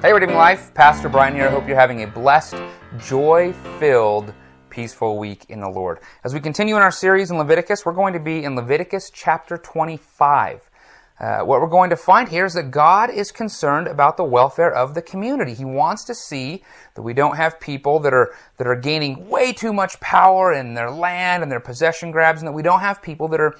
Hey, Redeeming Life, Pastor Bryan here. I hope you're having a blessed, joy-filled, peaceful week in the Lord. As we continue in our series in Leviticus, we're going to be in Leviticus chapter 25. What we're going to find here is that God is concerned about the welfare of the community. He wants to see that we don't have people that are gaining way too much power in their land and their possession grabs, and that we don't have people that are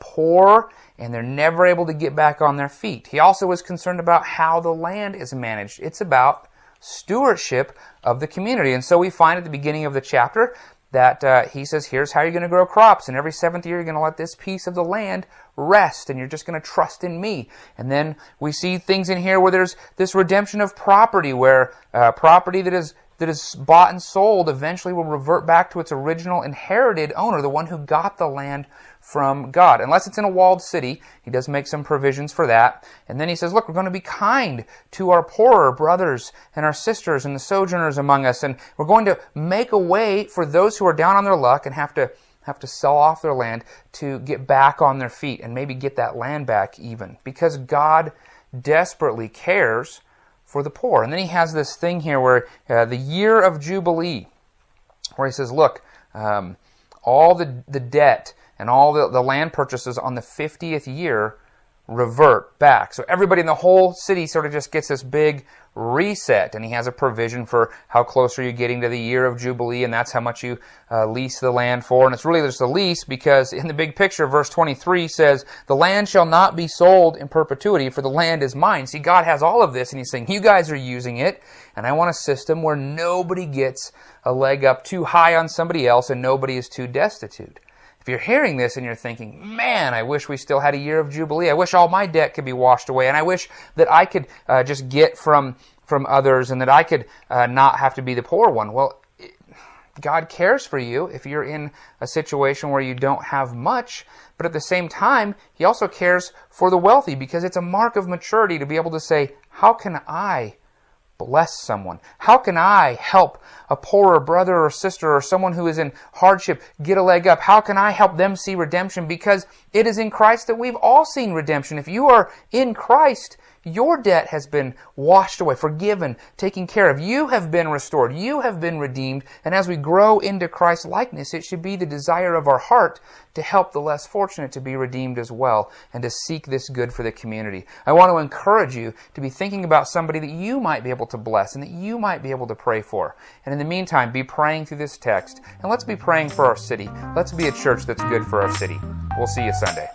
poor and they're never able to get back on their feet. He also is concerned about how the land is managed. It's about stewardship of the community. And so we find at the beginning of the chapter that he says, here's how you're going to grow crops. And every seventh year, you're going to let this piece of the land rest, and you're just going to trust in me. And then we see things in here where there's this redemption of property, where property that is bought and sold eventually will revert back to its original inherited owner, the one who got the land from God. Unless it's in a walled city, he does make some provisions for that. And then he says, look, we're going to be kind to our poorer brothers and our sisters and the sojourners among us, and we're going to make a way for those who are down on their luck and have to sell off their land to get back on their feet and maybe get that land back even, because God desperately cares for the poor. And then he has this thing here where the year of Jubilee, where he says, look, all the debt and all the land purchases on the 50th year revert back. So everybody in the whole city sort of just gets this big reset, and he has a provision for how close are you getting to the year of Jubilee, and that's how much you lease the land for. And it's really just a lease, because in the big picture, verse 23 says, the land shall not be sold in perpetuity, for the land is mine. See, God has all of this, and he's saying, you guys are using it, and I want a system where nobody gets a leg up too high on somebody else, and nobody is too destitute. If you're hearing this and you're thinking, man, I wish we still had a year of Jubilee. I wish all my debt could be washed away. And I wish that I could just get from others, and that I could not have to be the poor one. Well, God cares for you if you're in a situation where you don't have much. But at the same time, he also cares for the wealthy, because it's a mark of maturity to be able to say, how can I bless someone? How can I help a poorer brother or sister or someone who is in hardship get a leg up? How can I help them see redemption? Because it is in Christ that we've all seen redemption. If you are in Christ, your debt has been washed away, forgiven, taken care of. You have been restored. You have been redeemed. And as we grow into Christ's likeness, it should be the desire of our heart to help the less fortunate to be redeemed as well, and to seek this good for the community. I want to encourage you to be thinking about somebody that you might be able to bless and that you might be able to pray for. And in the meantime, be praying through this text. And let's be praying for our city. Let's be a church that's good for our city. We'll see you Sunday.